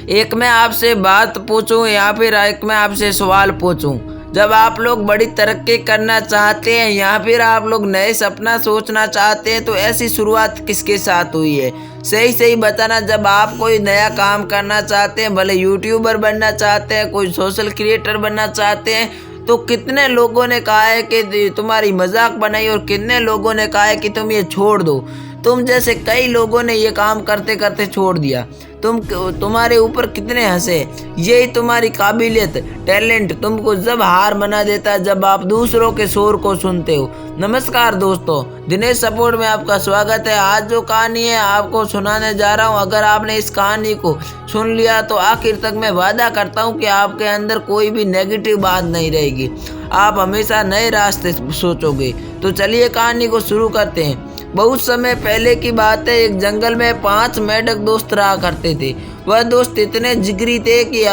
एक मैं आपसे बात पूछूं या फिर एक मैं आपसे सवाल पूछूं। जब आप लोग बड़ी तरक्की करना चाहते हैं या फिर आप लोग नए सपना सोचना चाहते हैं तो ऐसी शुरुआत किसके साथ हुई है? सही सही बताना। जब आप कोई नया काम करना चाहते हैं, भले यूट्यूबर बनना चाहते हैं, कोई सोशल क्रिएटर बनना चाहते हैं, तो कितने लोगों ने कहा है कि तुम्हारी मजाक बनाई और कितने लोगों ने कहा है कि तुम ये छोड़ दो। तुम जैसे कई लोगों ने ये काम करते करते छोड़ दिया। तुम्हारे ऊपर कितने हंसे। यही तुम्हारी काबिलियत, टैलेंट तुमको जब हार बना देता है जब आप दूसरों के शोर को सुनते हो। नमस्कार दोस्तों, दिनेश सपोर्ट में आपका स्वागत है। आज जो कहानी है आपको सुनाने जा रहा हूँ, अगर आपने इस कहानी को सुन लिया तो आखिर तक मैं वादा करता हूँ कि आपके अंदर कोई भी नेगेटिव बात नहीं रहेगी। आप हमेशा नए रास्ते सोचोगे। तो चलिए कहानी को शुरू करते हैं। बहुत समय पहले की बात है, एक जंगल में 5 मेंढक दोस्त रहा करते थे। वह दोस्त इतने जिगरी थे कि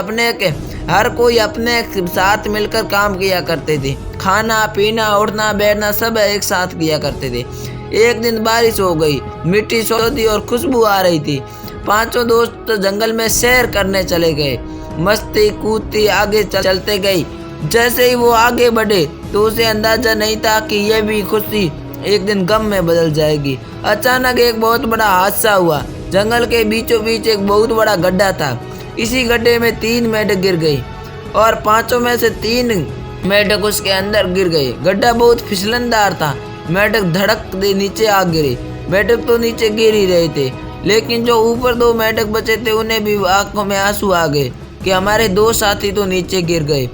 हर कोई अपने साथ मिलकर काम किया करते थे। खाना पीना उठना बैठना सब एक साथ किया करते थे। एक दिन बारिश हो गई, मिट्टी सौदी और खुशबू आ रही थी। 5 दोस्त जंगल में सैर करने चले गए। मस्ती कूदती आगे चलते गई। जैसे ही वो आगे बढ़े तो उसे अंदाजा नहीं था कि यह भी खुशी एक दिन गम में बदल जाएगी। अचानक एक बहुत बड़ा हादसा हुआ। जंगल के बीचों बीच एक बहुत बड़ा गड्ढा था। इसी गड्ढे में 3 मेंढक गिर गई और 5 में से 3 मेंढक उसके अंदर गिर गए। गड्ढा बहुत फिसलनदार था। मेंढक धड़क दे नीचे आ गिरे। मेंढक तो नीचे गिर ही रहे थे, लेकिन जो ऊपर 2 मेंढक बचे थे उन्हें भी आंखों में आंसू आ गए कि हमारे 2 साथी तो नीचे गिर गए।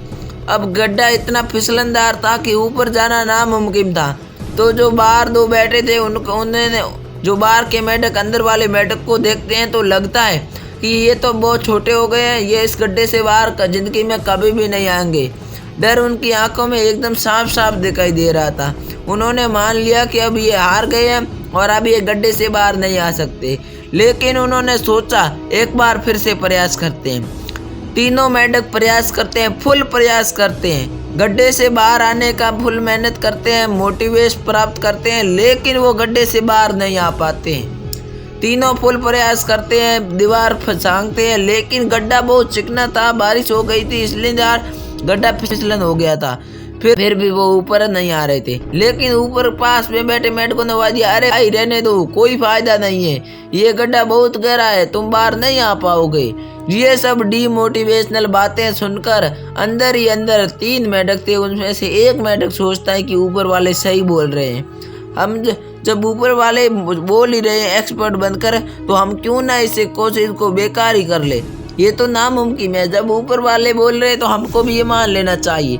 अब गड्ढा इतना फिसलनदार था कि ऊपर जाना नामुमकिन था। तो जो बाहर 2 बैठे थे उन्होंने जो बाहर के मेंढक अंदर वाले मेंढक को देखते हैं तो लगता है कि ये तो बहुत छोटे हो गए हैं, ये इस गड्ढे से बाहर जिंदगी में कभी भी नहीं आएंगे। डर उनकी आंखों में एकदम साफ साफ दिखाई दे रहा था। उन्होंने मान लिया कि अब ये हार गए हैं और अब ये गड्ढे से बाहर नहीं आ सकते। लेकिन उन्होंने सोचा एक बार फिर से प्रयास करते हैं। तीनों मेंढक प्रयास करते हैं, फुल प्रयास करते हैं, गड्ढे से बाहर आने का फुल मेहनत करते हैं, मोटिवेशन प्राप्त करते हैं, लेकिन वो गड्ढे से बाहर नहीं आ पाते हैं। तीनों फुल प्रयास करते हैं, दीवार फंसाते हैं, लेकिन गड्ढा बहुत चिकना था। बारिश हो गई थी इसलिए यार गड्ढा फिसलन हो गया था। फिर भी वो ऊपर नहीं आ रहे थे। लेकिन ऊपर पास में बैठे मेंढकों ने आवाज दिया, अरे भाई रहने दो, कोई फायदा नहीं है, ये गड्ढा बहुत गहरा है, तुम बाहर नहीं आ पाओगे। ये सब डीमोटिवेशनल बातें सुनकर अंदर ही अंदर 3 मेंढक थे, उनमें से एक मेंढक सोचता है कि ऊपर वाले सही बोल रहे हैं। हम जब ऊपर वाले बोल ही रहे हैं एक्सपर्ट बनकर, तो हम क्यों ना इसे कोशिश को बेकार ही कर ले। ये तो नामुमकिन है। जब ऊपर वाले बोल रहे हैं तो हमको भी ये मान लेना चाहिए।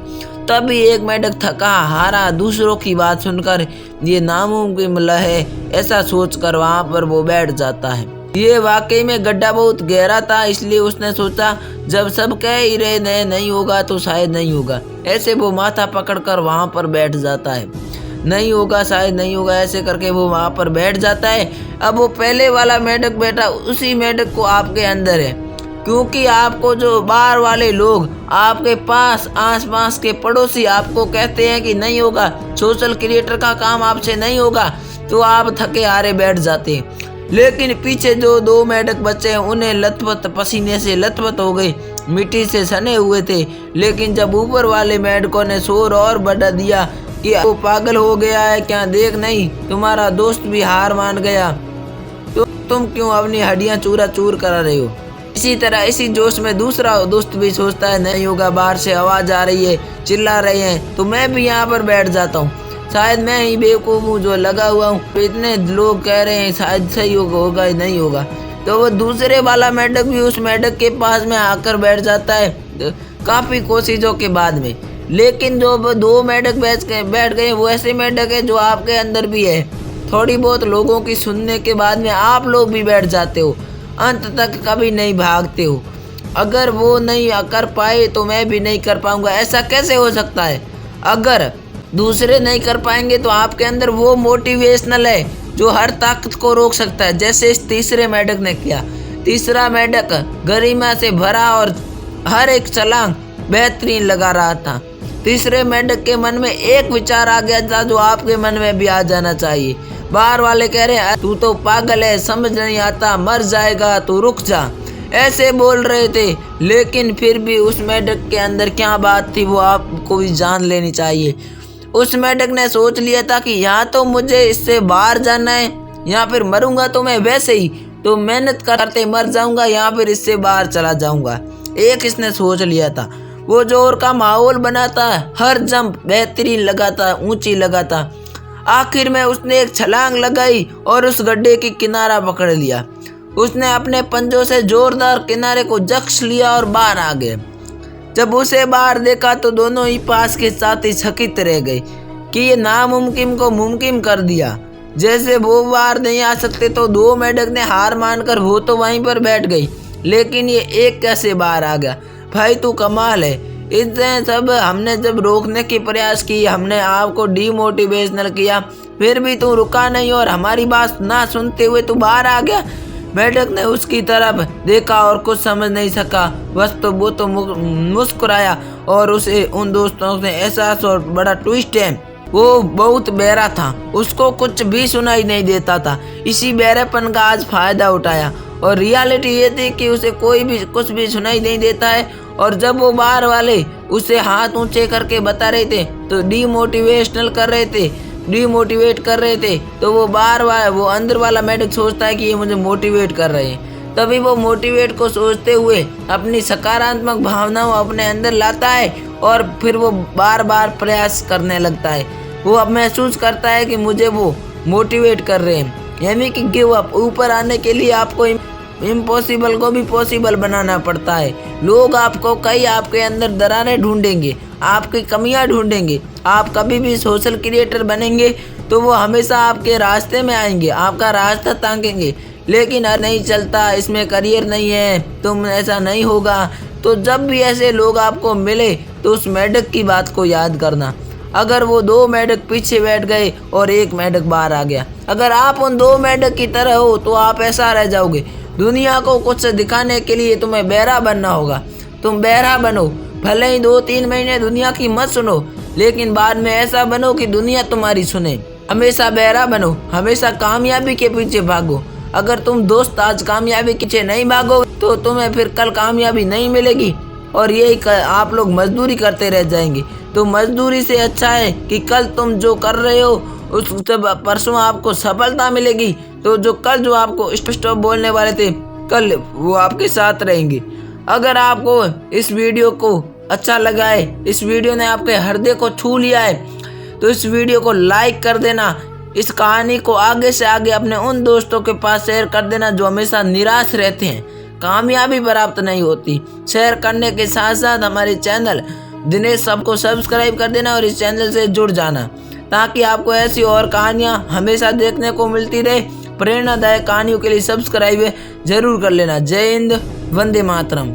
तभी एक मेंढक थका हारा दूसरों की बात सुनकर ये नामुमकिन है ऐसा सोचकर वहां पर वो बैठ जाता है। ये वाकई में गड्ढा बहुत गहरा था, इसलिए उसने सोचा जब सब कह ही रहे नहीं होगा तो शायद नहीं होगा। ऐसे वो माथा पकड़कर वहां पर बैठ जाता है। नहीं होगा शायद नहीं होगा ऐसे करके वो वहां पर बैठ जाता है। अब वो पहले वाला मेंढक बैठा, उसी मेंढक को आपके अंदर है, क्योंकि आपको जो बाहर वाले लोग आपके पास आसपास के पड़ोसी आपको कहते हैं कि नहीं होगा, सोशल क्रिएटर का काम आपसे नहीं होगा, तो आप थके हारे बैठ जाते हैं। लेकिन पीछे जो 2 मेंढक बचे हैं उन्हें लथपथ पसीने से लथपथ हो गई, मिट्टी से सने हुए थे। लेकिन जब ऊपर वाले मेंढकों ने शोर और बढ़ा दिया कि वो पागल हो गया है क्या, देख नहीं तुम्हारा दोस्त भी हार मान गया, तो तुम क्यों अपनी हड्डियां चूरा चूर करा रहे हो। इसी तरह इसी जोश में दूसरा दोस्त भी सोचता है नहीं होगा, बाहर से आवाज आ रही है, चिल्ला रहे हैं, तो मैं भी यहाँ पर बैठ जाता हूँ, शायद मैं ही बेवकूफ़ हूँ जो लगा हुआ हूँ, इतने लोग कह रहे हैं शायद सही होगा ही नहीं होगा। तो वो दूसरे वाला मेंढक भी उस मेंढक के पास में आकर बैठ जाता है काफ़ी कोशिशों के बाद में। लेकिन जो 2 मेंढक बैठ गए वो ऐसे मेंढक है जो आपके अंदर भी है। थोड़ी बहुत लोगों की सुनने के बाद में आप लोग भी बैठ जाते हो, अंत तक कभी नहीं भागते हो। अगर वो नहीं कर पाए तो मैं भी नहीं कर पाऊंगा, ऐसा कैसे हो सकता है। अगर दूसरे नहीं कर पाएंगे तो आपके अंदर वो मोटिवेशनल है जो हर ताकत को रोक सकता है, जैसे इस तीसरे मेंढक ने किया। तीसरा मेंढक गरिमा से भरा और हर एक छलांग बेहतरीन लगा रहा था। तीसरे मेंढक के मन में एक विचार आ गया था जो आपके मन में भी आ जाना चाहिए। बाहर वाले कह रहे हैं तू तो पागल है, समझ नहीं आता, मर जाएगा, तू रुक जा। ऐसे बोल रहे थे। लेकिन फिर भी उस मेढक के अंदर क्या बात थी वो आपको भी जान लेनी चाहिए। उस मेढक ने सोच लिया था कि यहाँ तो मुझे इससे बाहर जाना है, या फिर मरूंगा तो मैं वैसे ही तो मेहनत करते मर जाऊंगा, या फिर इससे बाहर चला जाऊंगा। एक इसने सोच लिया था। वो जोर का माहौल बनाता, हर जंप बेहतरीन लगाता, ऊंची लगाता। आखिर में उसने एक छलांग लगाई और उस गड्ढे की किनारा पकड़ लिया। उसने अपने पंजों से जोरदार किनारे को जक्श लिया और बाहर आ गए। जब उसे बाहर देखा तो दोनों ही पास के साथी चकित रह गए कि ये नामुमकिन को मुमकिन कर दिया। जैसे वो बाहर नहीं आ सकते तो दो मेढक ने हार मानकर वो तो वहीं पर बैठ गई, लेकिन ये एक कैसे बाहर आ गया। भाई तू कमाल है। इसने सब हमने जब रोकने की प्रयास की, हमने आपको डीमोटिवेशनल किया, फिर भी तू रुका नहीं और हमारी बात ना सुनते हुए तू बाहर आ गया। मेढक ने उसकी तरफ देखा और कुछ समझ नहीं सका। बस तो वो तो मुस्कुराया और उसे उन दोस्तों से एहसास और बड़ा ट्विस्ट है, वो बहुत बहरा था, उसको कुछ भी सुनाई नहीं देता था। इसी बहरेपन का आज फायदा उठाया और रियलिटी ये थी कि उसे कोई भी कुछ भी सुनाई नहीं देता है। और जब वो बाहर वाले उसे हाथ ऊंचे करके बता रहे थे तो डीमोटिवेट कर रहे थे, तो वो बाहर वाला वो अंदर वाला मेढक सोचता है कि ये मुझे मोटिवेट कर रहे हैं। तभी वो मोटिवेट को सोचते हुए अपनी सकारात्मक भावनाओं अपने अंदर लाता है और फिर वो बार बार प्रयास करने लगता है। वो अब महसूस करता है कि मुझे वो मोटिवेट कर रहे हैं, यानी कि गिव अप। ऊपर आने के लिए आपको इम्पॉसिबल को भी पॉसिबल बनाना पड़ता है। लोग आपको आपके अंदर दरारें ढूंढेंगे, आपकी कमियां ढूंढेंगे। आप कभी भी सोशल क्रिएटर बनेंगे तो वो हमेशा आपके रास्ते में आएंगे, आपका रास्ता ताकेंगे। लेकिन नहीं चलता, इसमें करियर नहीं है, तुम ऐसा नहीं होगा। तो जब भी ऐसे लोग आपको मिले तो उस मेढक की बात को याद करना। अगर वो दो मेढक पीछे बैठ गए और एक मेढक बाहर आ गया, अगर आप उन दो मेढक की तरह हो तो आप ऐसा रह जाओगे। दुनिया को कुछ दिखाने के लिए तुम्हें बहरा बनना होगा। तुम बहरा बनो, भले ही 2-3 महीने दुनिया की मत सुनो, लेकिन बाद में ऐसा बनो कि दुनिया तुम्हारी सुने। हमेशा बहरा बनो, हमेशा कामयाबी के पीछे भागो। अगर तुम दोस्त आज कामयाबी के पीछे नहीं भागो तो तुम्हें फिर कल कामयाबी नहीं मिलेगी और यही आप लोग मजदूरी करते रह जाएंगे। तो मजदूरी से अच्छा है कि कल तुम जो कर रहे हो उस परसों आपको सफलता मिलेगी। तो जो कल जो आपको स्टॉप बोलने वाले थे, कल वो आपके साथ रहेंगे। अगर आपको इस वीडियो को अच्छा लगा है, इस वीडियो ने आपके हृदय को छू लिया है, तो इस वीडियो को लाइक कर देना। इस कहानी को आगे से आगे अपने उन दोस्तों के पास शेयर कर देना जो हमेशा निराश रहते हैं, कामयाबी प्राप्त नहीं होती। शेयर करने के साथ साथ हमारे चैनल दिनेश सबको सब्सक्राइब कर देना और इस चैनल से जुड़ जाना, ताकि आपको ऐसी और कहानियाँ हमेशा देखने को मिलती रहे। प्रेरणादायक कहानियों के लिए सब्सक्राइब जरूर कर लेना। जय हिंद, वंदे मातरम।